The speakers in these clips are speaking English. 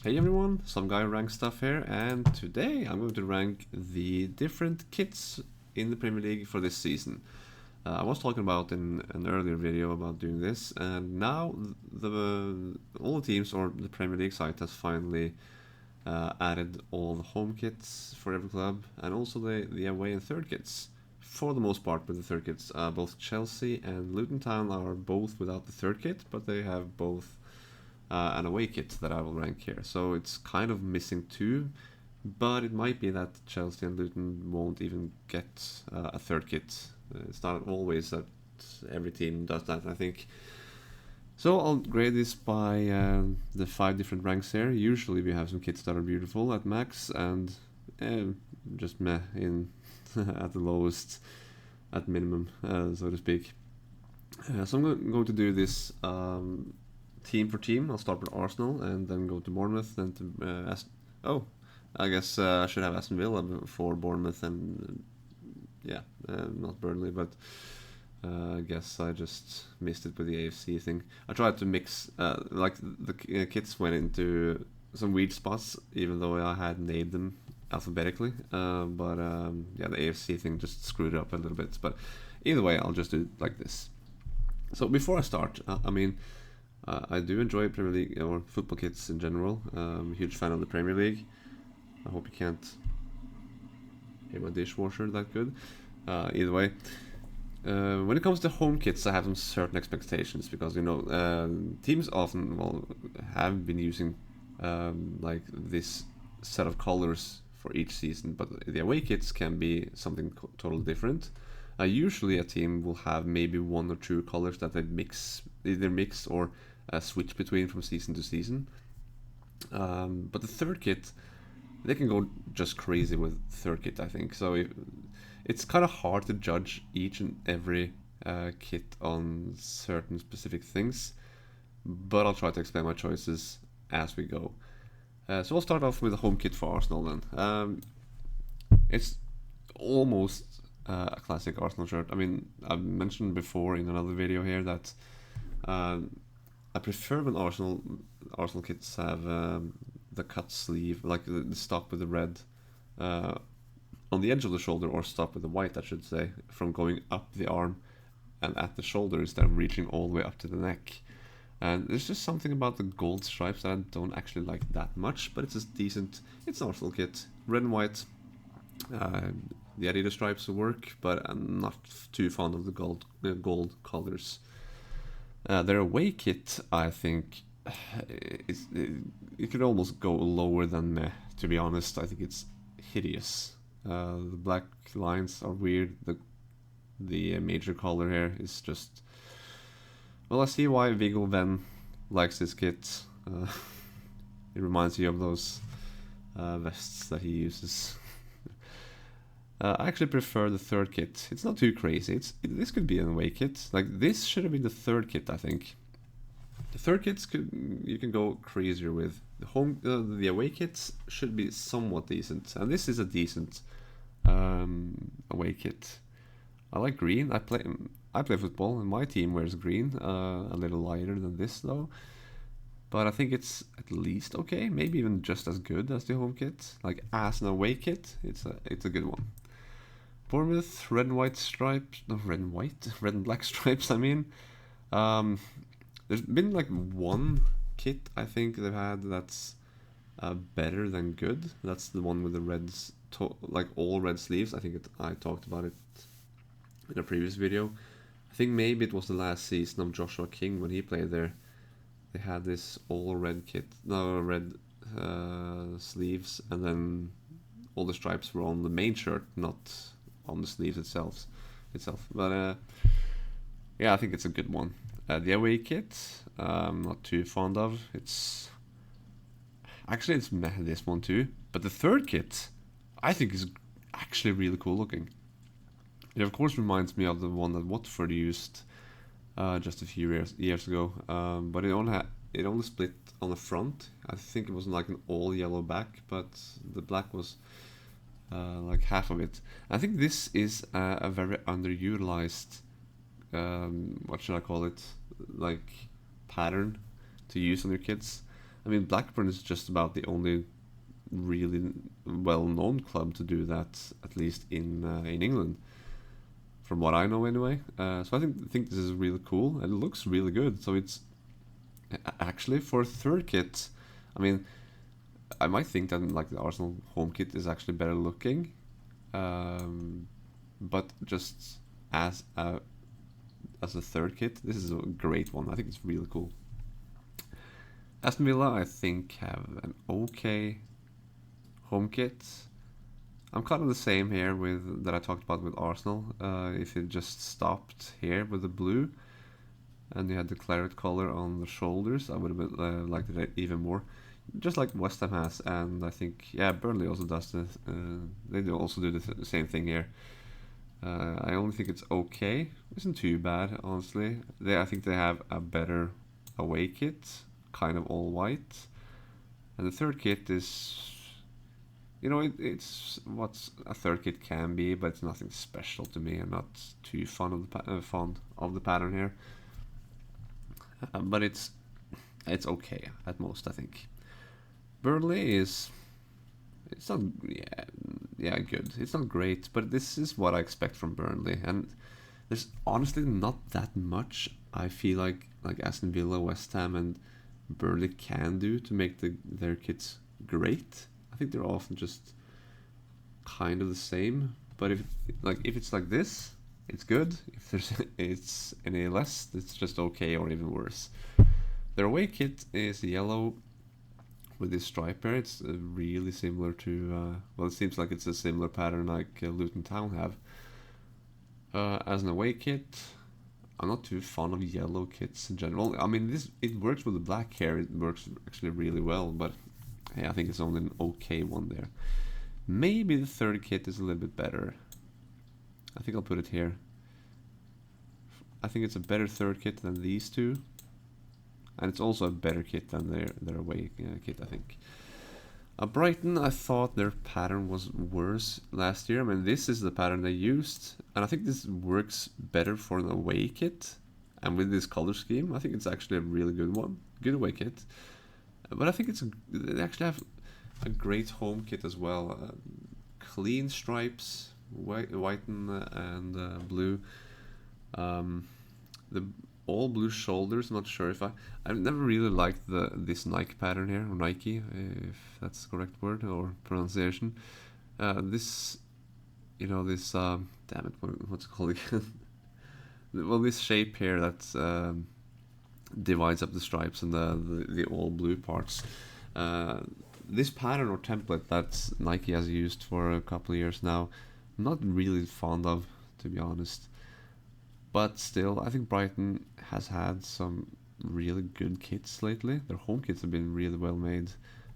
Hey everyone, some guy rank stuff here, and today I'm going to rank the different kits in the Premier League for this season. I was talking about in an earlier video about doing this, and now all the teams or the Premier League site has finally added all the home kits for every club, and also the away and third kits. For the most part, with the third kits, both Chelsea and Luton Town are both without the third kit, but they have both an away kit that I will rank here. So it's kind of missing two, but it might be that Chelsea and Luton won't even get a third kit. It's not always that every team does that, I think. So I'll grade this by the 5 different ranks here. Usually we have some kits that are beautiful at max and just meh in at the lowest, at minimum, so to speak. So I'm going to do this team for team. I'll start with Arsenal and then go to Bournemouth, then to I guess I should have Aston Villa for Bournemouth and not Burnley, but I guess I just missed it with the AFC thing. I tried to mix like the kits went into some weird spots, even though I had named them alphabetically. But the AFC thing just screwed it up a little bit. But either way, I'll just do it like this. So before I start, I do enjoy Premier League or football kits in general. I'm a huge fan of the Premier League. I hope you can't hear my dishwasher that good. Either way, when it comes to home kits, I have some certain expectations because teams often have been using like this set of colors for each season, but the away kits can be something totally different. Usually, a team will have maybe 1 or 2 colors that they either mix or switch between from season to season. But the third kit, they can go just crazy with third kit, I think. So it's kind of hard to judge each and every kit on certain specific things, but I'll try to explain my choices as we go. So we'll start off with the home kit for Arsenal then. It's almost a classic Arsenal shirt. I mean, I've mentioned before in another video here that I prefer when Arsenal kits have the cut sleeve, like the stop with the red on the edge of the shoulder, or stop with the white, I should say, from going up the arm and at the shoulder instead of reaching all the way up to the neck. And there's just something about the gold stripes that I don't actually like that much, but it's a decent, it's an Arsenal kit, red and white. The Adidas stripes will work, but I'm not too fond of the gold colors. Their away kit, I think, it could almost go lower than meh, to be honest. I think it's hideous. The black lines are weird. The major color here is just... Well, I see why Viggo Venn likes this kit. It reminds you of those vests that he uses. I actually prefer the third kit. It's not too crazy. This could be an away kit. Like, this should have been the third kit, I think. The third kits you can go crazier with. The away kits should be somewhat decent, and this is a decent away kit. I like green. I play football, and my team wears green. A little lighter than this though, but I think it's at least okay. Maybe even just as good as the home kit. Like, as an away kit, it's a good one. Bournemouth, red and white stripes. No, red and black stripes. I mean, there's been like one kit I think they've had that's better than good. That's the one with the reds, like all red sleeves. I think I talked about it in a previous video. I think maybe it was the last season of Joshua King when he played there. They had this all red kit, no red sleeves, and then all the stripes were on the main shirt, not on the sleeves itself. But I think it's a good one. The away kit, I'm not too fond of. It's this one too. But the third kit, I think, is actually really cool looking. It of course reminds me of the one that Watford used just a few years ago. But it only split on the front. I think it was like an all yellow back, but the black was like half of it. I think this is a very underutilized, what should I call it, like pattern to use on your kits. I mean, Blackburn is just about the only really well-known club to do that, at least in England, from what I know anyway. So I think this is really cool, and it looks really good. So it's actually for third kit. I mean, I might think that like the Arsenal home kit is actually better looking, but just as a third kit, this is a great one. I think it's really cool. Aston Villa, I think, have an okay home kit. I'm kind of the same here with that I talked about with Arsenal. If it just stopped here with the blue, and you had the claret color on the shoulders, I would have liked it even more. Just like West Ham has, and I think Burnley also does this. They do also do the same thing here. I only think it's okay. It isn't too bad, honestly. I think they have a better away kit, kind of all white, and the third kit is, it's what a third kit can be, but it's nothing special to me. I'm not too fond of the pattern here, but it's okay at most, I think. Burnley is, it's not good. It's not great, but this is what I expect from Burnley, and there's honestly not that much I feel like Aston Villa, West Ham, and Burnley can do to make their kits great. I think they're often just kind of the same. But if it's like this, it's good. If it's any less, it's just okay or even worse. Their away kit is yellow with this stripe here. It's really similar to it seems like it's a similar pattern like Luton Town have. As an away kit, I'm not too fond of yellow kits in general. I mean, it works with the black hair. It works actually really well, but I think it's only an okay one there. Maybe the third kit is a little bit better. I think I'll put it here. I think it's a better third kit than these two, and it's also a better kit than their away kit, I think. Brighton, I thought their pattern was worse last year. I mean, this is the pattern they used, and I think this works better for an away kit. And with this color scheme, I think it's actually a really good one, good away kit. But I think they actually have a great home kit as well. Clean stripes, white and blue. The all blue shoulders. I'm not sure if I've never really liked this Nike pattern here, or Nike, if that's the correct word or pronunciation. This damn it, what's it called again? Well, this shape here that divides up the stripes and the all blue parts. This pattern or template that Nike has used for a couple of years now, I'm not really fond of, to be honest. But still, I think Brighton has had some really good kits lately. Their home kits have been really well made.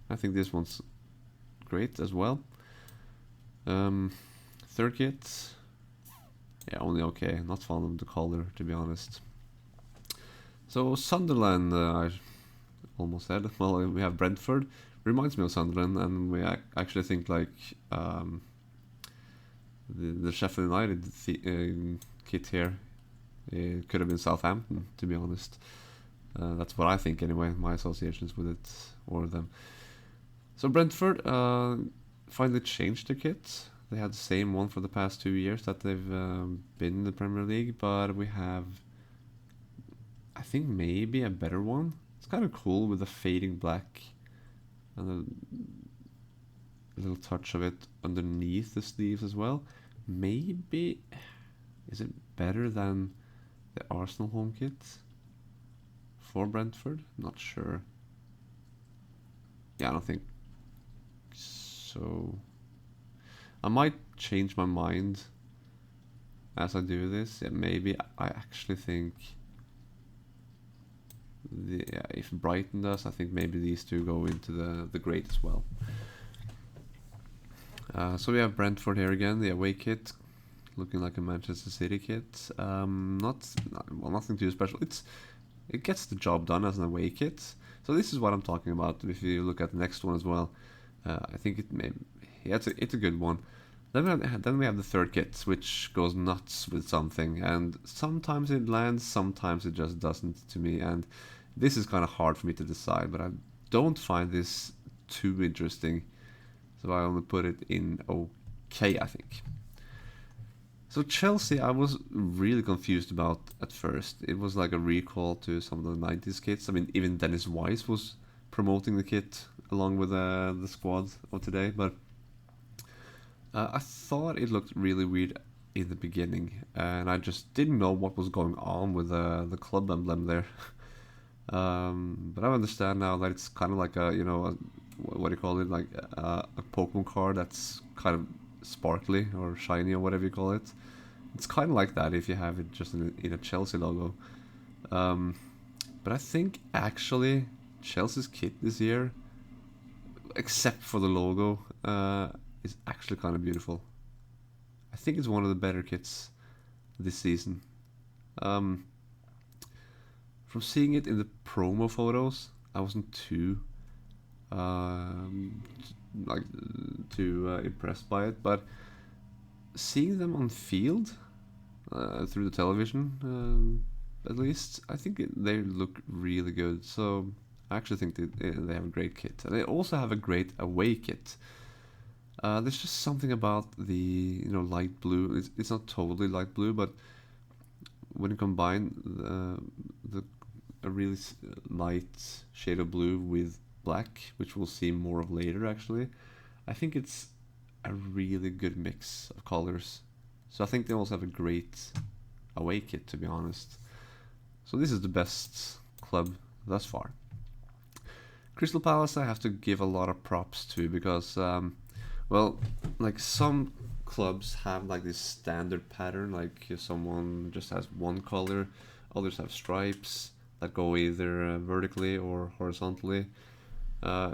I think this one's great as well. Third kit, only okay. Not fond of the color, to be honest. So Sunderland, I almost said. Well, we have Brentford. Reminds me of Sunderland, and we actually think like the Sheffield United kit here. It could have been Southampton, to be honest. That's what I think anyway, my associations with it, or them. So Brentford finally changed their kit. They had the same one for the past 2 years that they've been in the Premier League, but we have, I think, maybe a better one. It's kind of cool with the fading black and a little touch of it underneath the sleeves as well. Maybe, is it better than the Arsenal home kit for Brentford? Not sure. I don't think so. I might change my mind as I do this. Maybe I actually think if Brighton does, I think maybe these two go into the great as well. So we have Brentford here again, the away kit, looking like a Manchester City kit. Nothing too special. It gets the job done as an away kit. So this is what I'm talking about. If you look at the next one as well, I think it's a good one. Then we have the third kit, which goes nuts with something, and sometimes it lands, sometimes it just doesn't to me. And this is kind of hard for me to decide, but don't find this too interesting, so I only put it in okay, I think. So Chelsea, I was really confused about at first. It was like a recall to some of the 90s kits. I mean, even Dennis Wise was promoting the kit along with the squad of today, but I thought it looked really weird in the beginning, and I just didn't know what was going on with the club emblem there. But I understand now that it's kind of like what do you call it, like a Pokemon card that's kind of sparkly or shiny or whatever you call it. It's kind of like that if you have it just in a Chelsea logo. But I think actually Chelsea's kit this year, except for the logo, is actually kind of beautiful. I think it's one of the better kits this season. From seeing it in the promo photos, I wasn't too um, like impressed by it, but seeing them on field through the television, at least, I think they look really good. So I actually think they have a great kit, and they also have a great away kit. There's just something about the light blue. It's not totally light blue, but when you combine a really light shade of blue with black, which we'll see more of later actually, I think it's a really good mix of colors. So I think they also have a great away kit, to be honest. So this is the best club thus far. Crystal Palace I have to give a lot of props to because well, like some clubs have like this standard pattern, like if someone just has one color, others have stripes that go either vertically or horizontally.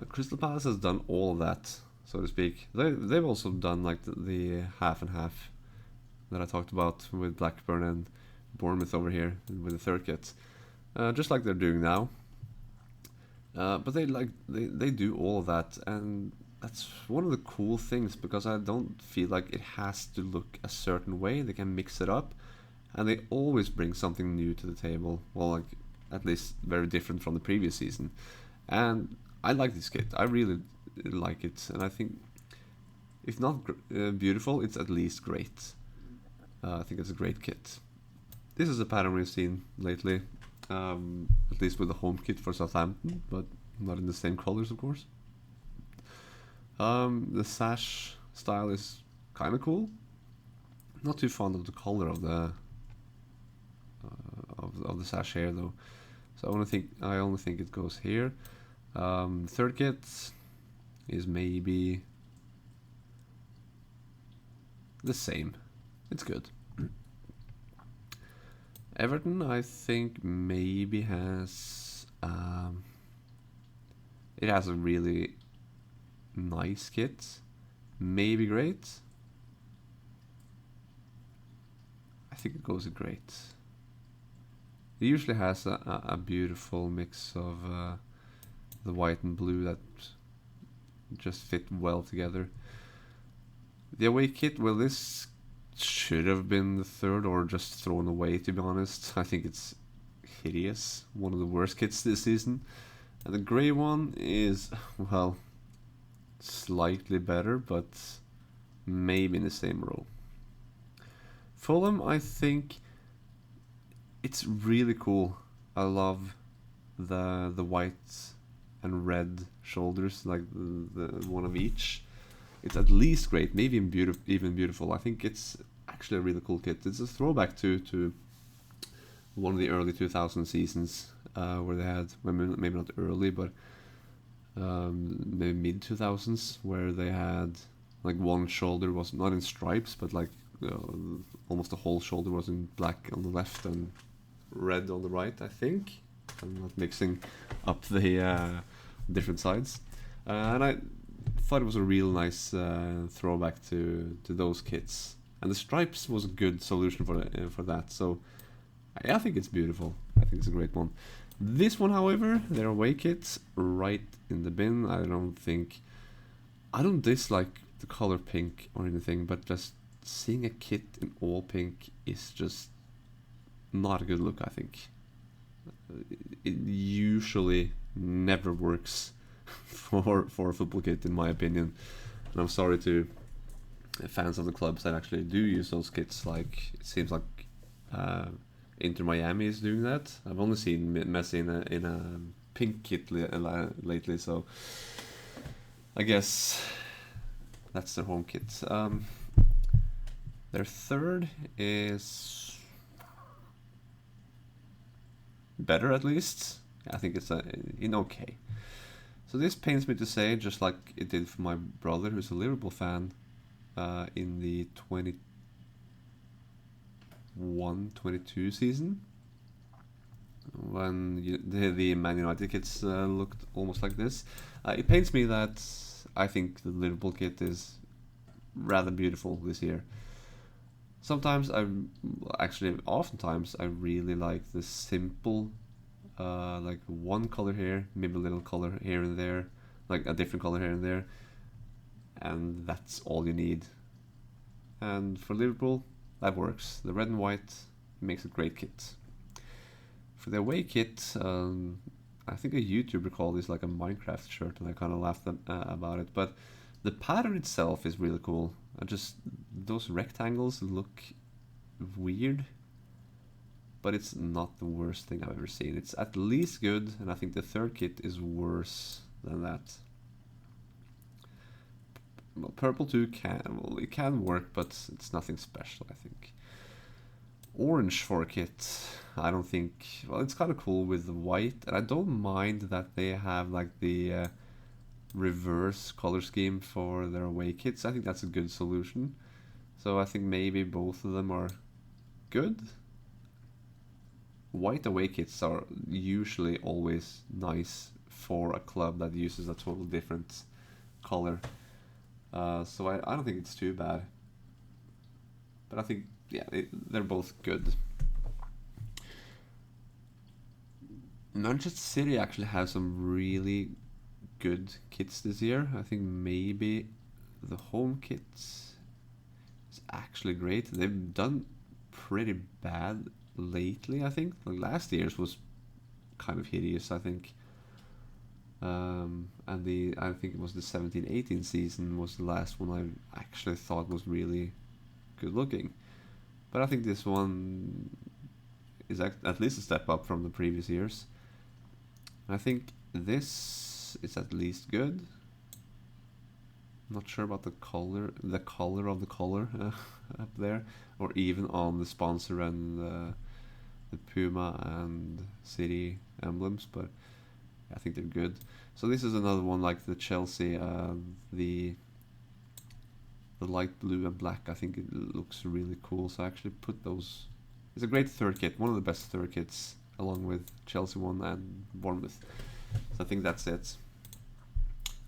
Crystal Palace has done all of that, so to speak. They've also done like the half and half that I talked about with Blackburn and Bournemouth over here with the third kit, just like they're doing now. But they do all of that, and that's one of the cool things because I don't feel like it has to look a certain way. They can mix it up, and they always bring something new to the table. Well, like at least very different from the previous season. And I like this kit. I really like it, and I think if not beautiful, it's at least great. I think it's a great kit. This is a pattern we've seen lately, at least with the home kit for Southampton, but not in the same colors, of course. The sash style is kind of cool. Not too fond of the color of the of the sash here though. So I only think it goes here. Third kit is maybe the same. It's good. Everton, I think maybe has it has a really nice kit, maybe great. I think it goes with great. It usually has a beautiful mix of the white and blue that just fit well together. The away kit, well, this should have been the third or just thrown away, to be honest. I think it's hideous. One of the worst kits this season. And the grey one is, well, slightly better, but maybe in the same row. Fulham, I think it's really cool. I love the white and red shoulders, like the one of each. It's at least great, maybe even beautiful. I think it's actually a really cool kit. It's a throwback to one of the early 2000 seasons where they had, maybe not early, but maybe mid 2000s, where they had like one shoulder was not in stripes, but like almost the whole shoulder was in black on the left and red on the right. I think I'm not mixing up the different sides, and I thought it was a real nice throwback to those kits, and the stripes was a good solution for that. So I think it's beautiful. I think it's a great one. This one, however, their away kits right in the bin. I don't dislike the color pink or anything, but just seeing a kit in all pink is just not a good look, I think. It usually never works for a football kit, in my opinion. And I'm sorry to fans of the clubs that actually do use those kits. Like it seems like Inter Miami is doing that. I've only seen Messi in a pink kit lately, so I guess that's their home kit. Their third is better, at least. I think it's in okay. So this pains me to say, just like it did for my brother, who's a Liverpool fan, in the 21-22 season, when the Man United kits looked almost like this. It pains me that I think the Liverpool kit is rather beautiful this year. Oftentimes I really like the simple, like one color here, maybe a little color here and there, like a different color here and there, and that's all you need. And for Liverpool, that works. The red and white makes a great kit. For the away kit, I think a YouTuber called this like a Minecraft shirt, and I kind of laughed about it. But the pattern itself is really cool. Those rectangles look weird, but it's not the worst thing I've ever seen. It's at least good, and I think the third kit is worse than that. Well, purple too it can work, but it's nothing special, I think. Orange for a kit, I don't think. Well, it's kind of cool with the white, and I don't mind that they have like the reverse color scheme for their away kits. I think that's a good solution. So I think maybe both of them are good. White away kits are usually always nice for a club that uses a total different color. So I don't think it's too bad. But I think, yeah, they're both good. Manchester City actually have some really good kits this year. I think maybe the home kits is actually great. They've done pretty bad lately, I think. Like last year's was kind of hideous, I think. And I think it was the 17-18 season was the last one I actually thought was really good looking. But I think this one is at least a step up from the previous years. I think this is at least good. Not sure about the color of the color up there, or even on the sponsor and the Puma and City emblems, but I think they're good. So this is another one like the Chelsea, the light blue and black. I think it looks really cool. So I actually put those. It's a great third kit, one of the best third kits, along with Chelsea one and Bournemouth. So I think that's it.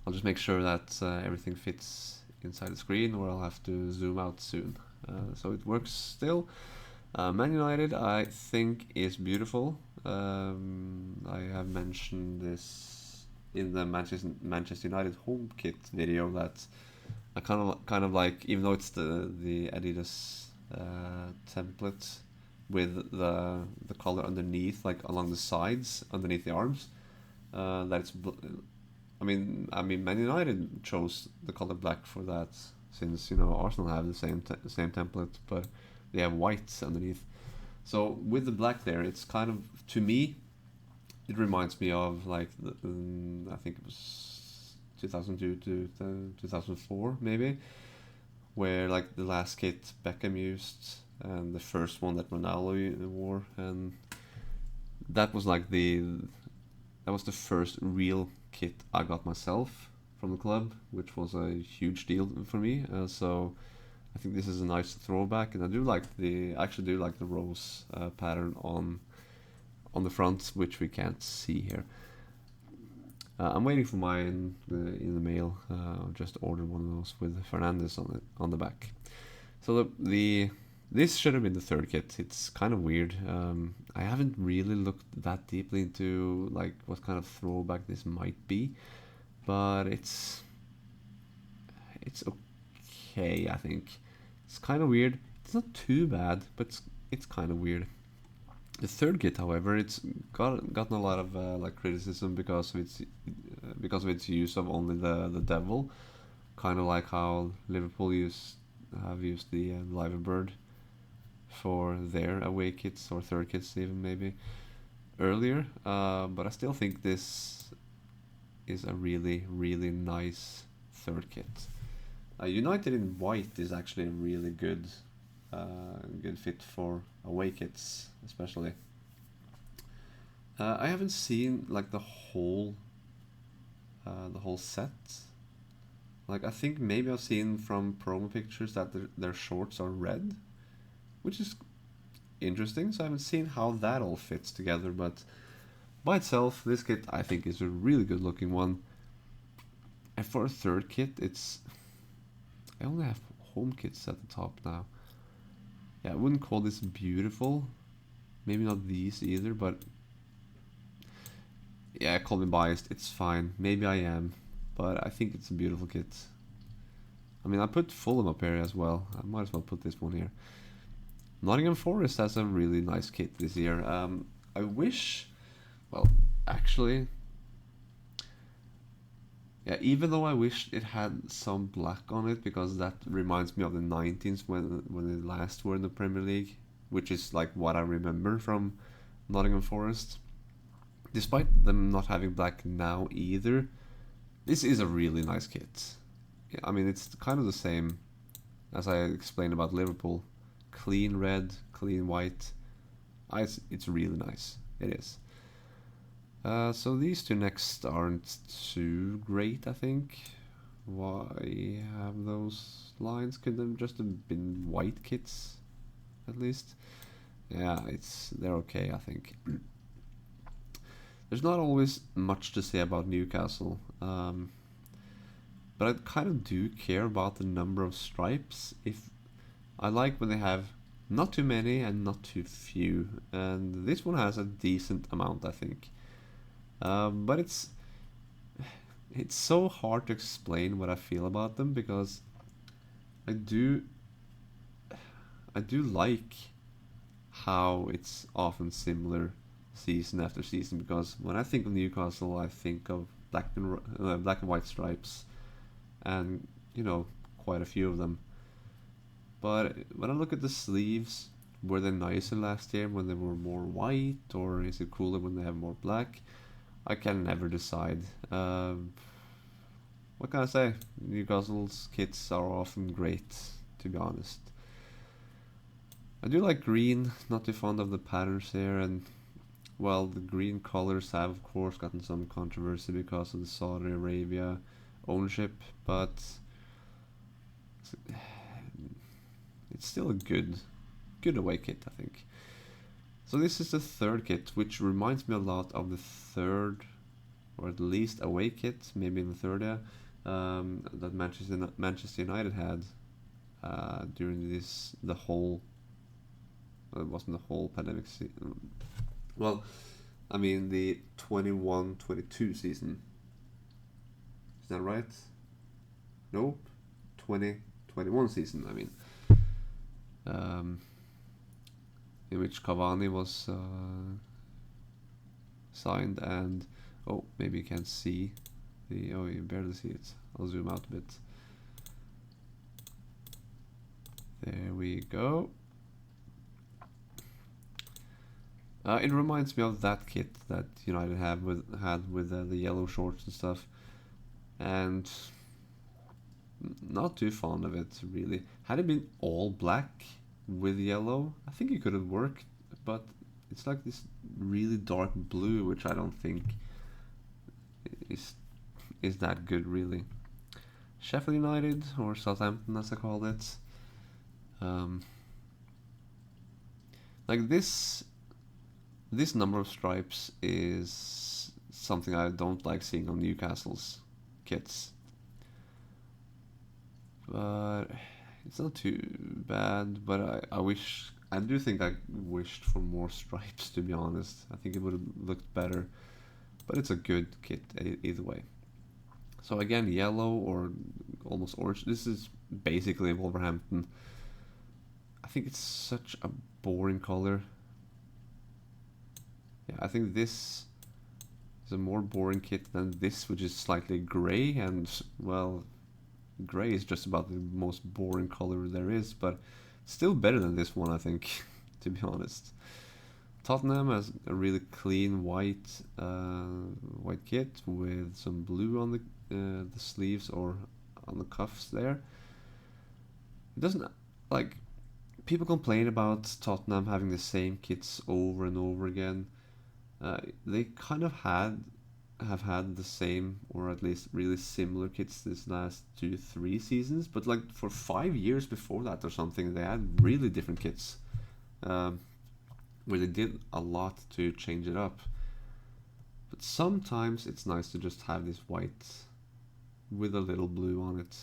I'll just make sure that everything fits inside the screen, or I'll have to zoom out soon. So it works still. Man United, I think, is beautiful. I have mentioned this in the Manchester United home kit video that I kind of like, even though it's the Adidas template with the color underneath, like along the sides, underneath the arms. That's I mean, Man United chose the color black for that, since Arsenal have the same template, but they have whites underneath. So with the black there, it's kind of, to me, it reminds me of like I think it was 2002 to 2004 maybe, where like the last kit Beckham used and the first one that Ronaldo wore, and that was like that was the first real kit I got myself from the club, which was a huge deal for me. So I think this is a nice throwback, and I actually do like the rose pattern on the front, which we can't see here. I'm waiting for mine in the mail. I just ordered one of those with Fernandez on the back. So this should have been the third kit. It's kind of weird. I haven't really looked that deeply into like what kind of throwback this might be, but it's okay. I think it's kind of weird. It's not too bad, but it's kind of weird. The third kit, however, it's gotten a lot of like criticism because of its use of only the devil, kind of like how Liverpool have used the Liverbird for their away kits or third kits even maybe earlier. But I still think this is a really nice third kit. United in white is actually a really good fit for away kits, especially. I haven't seen like the whole set. Like I think maybe I've seen from promo pictures that their shorts are red, which is interesting. So I haven't seen how that all fits together, but by itself, this kit I think is a really good looking one. And for a third kit, I only have home kits at the top now. Yeah, I wouldn't call this beautiful. Maybe not these either, but yeah, call me biased. It's fine. Maybe I am, but I think it's a beautiful kit. I mean, I put Fulham up here as well. I might as well put this one here. Nottingham Forest has a really nice kit this year. I wish, well, actually, yeah, even though I wish it had some black on it because that reminds me of the 19s when they last were in the Premier League, which is like what I remember from Nottingham Forest. Despite them not having black now either, this is a really nice kit. Yeah, I mean, it's kind of the same as I explained about Liverpool. Clean red, clean white. It's really nice. It is. So these two next aren't too great, I think. Why have those lines? Could them just have been white kits, at least? Yeah, they're okay, I think. There's not always much to say about Newcastle, but I kind of do care about the number of stripes. If I like when they have not too many and not too few, and this one has a decent amount, I think. But it's so hard to explain what I feel about them because I do like how it's often similar season after season, because when I think of Newcastle I think of black and white stripes and quite a few of them. But when I look at the sleeves, were they nicer last year when they were more white, or is it cooler when they have more black? I can never decide. What can I say? Newcastle's kits are often great, to be honest. I do like green, not too fond of the patterns here, and well, the green colors have of course gotten some controversy because of the Saudi Arabia ownership, but it's still a good away kit, I think. So this is the third kit, which reminds me a lot of the third, or at least away kit, maybe in the third, yeah, that Manchester United had during the whole. Well, it wasn't the whole pandemic season. Well, I mean the 21-22 season. Is that right? Nope. 2021 season. I mean, in which Cavani was signed, and maybe you can't see you barely see it. I'll zoom out a bit. There we go. It reminds me of that kit that United had with the yellow shorts and stuff, and not too fond of it really. Had it been all black with yellow, I think it could have worked, but it's like this really dark blue, which I don't think is that good really. Sheffield United, or Southampton as I call it, like this number of stripes is something I don't like seeing on Newcastle's kits, but it's not too bad. But I do think I wished for more stripes, to be honest. I think it would have looked better, but it's a good kit either way. So again, yellow or almost orange. This is basically Wolverhampton. I think it's such a boring color. yeah, I think this is a more boring kit than this, which is slightly grey, and well, grey is just about the most boring color there is, but still better than this one, I think, to be honest. Tottenham has a really clean white white kit with some blue on the sleeves or on the cuffs there. It doesn't, like, people complain about Tottenham having the same kits over and over again. They kind of have had the same, or at least really similar kits this last 2-3 seasons, but like for 5 years before that or something, they had really different kits, where they did a lot to change it up. But sometimes it's nice to just have this white with a little blue on it.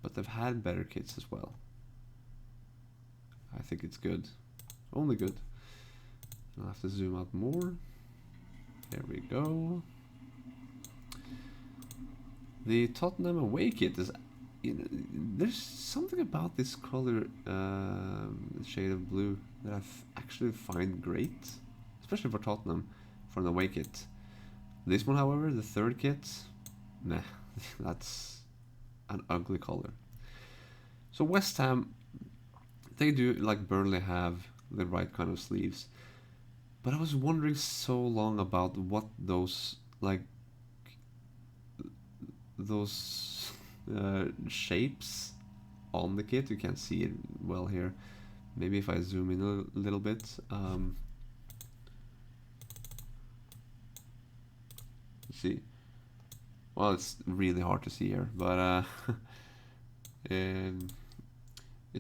But they've had better kits as well. I think it's good. Only good. I'll have to zoom out more. There we go. The Tottenham away kit is, you know, there's something about this color, shade of blue, that I actually find great, especially for Tottenham, for an away kit. This one, however, the third kit, nah, that's an ugly color. So West Ham, they do, like Burnley, have the right kind of sleeves. But I was wondering so long about what those, like, those shapes on the kit. You can't see it well here. Maybe if I zoom in a little bit. See, well, it's really hard to see here, but it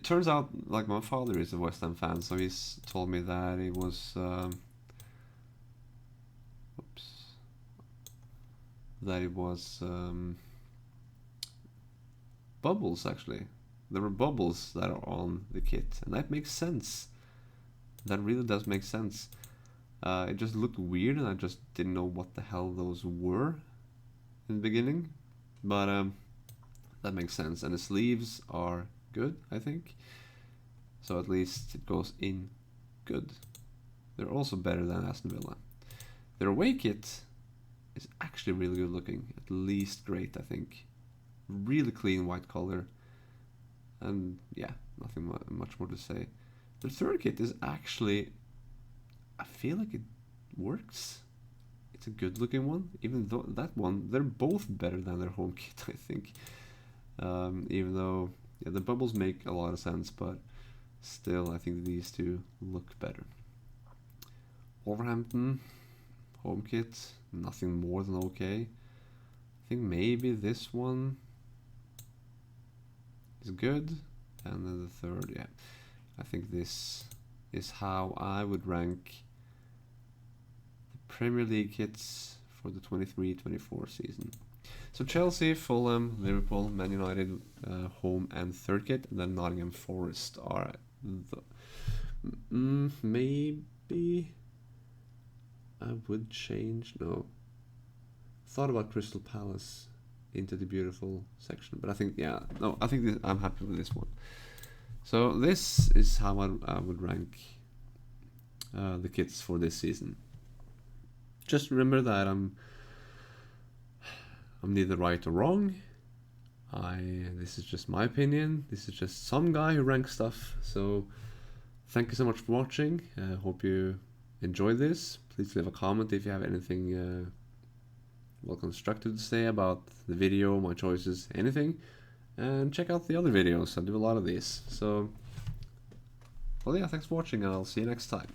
turns out, like, my father is a West Ham fan, so he's told me that it was bubbles, actually. There were bubbles that are on the kit, and that makes sense. That really does make sense. It just looked weird, and I just didn't know what the hell those were in the beginning. But that makes sense, and the sleeves are good, I think. So at least it goes in good. They're also better than Aston Villa. Their away kit is actually really good looking, at least great, I think. Really clean white color, and yeah, nothing much more to say. The third kit is actually, I feel like it works. It's a good looking one, even though that one, they're both better than their home kit, I think. Even though, yeah, the bubbles make a lot of sense, but still, I think these two look better. Wolverhampton, home kit, nothing more than okay. I think maybe this one is good, and then the third, yeah. I think this is how I would rank the Premier League kits for the 23-24 season. So Chelsea, Fulham, Liverpool, Man United, home and third kit, and then Nottingham Forest are the... maybe I would change, no. Thought about Crystal Palace into the beautiful section, but I think, yeah, no, I think I'm happy with this one. So this is how I would rank the kits for this season. Just remember that I'm neither right or wrong. This is just my opinion. This is just some guy who ranks stuff. So thank you so much for watching. Hope you enjoyed this. Please leave a comment if you have anything well constructive to say about the video, my choices, anything. And check out the other videos. I do a lot of these. So, well, yeah, thanks for watching, and I'll see you next time.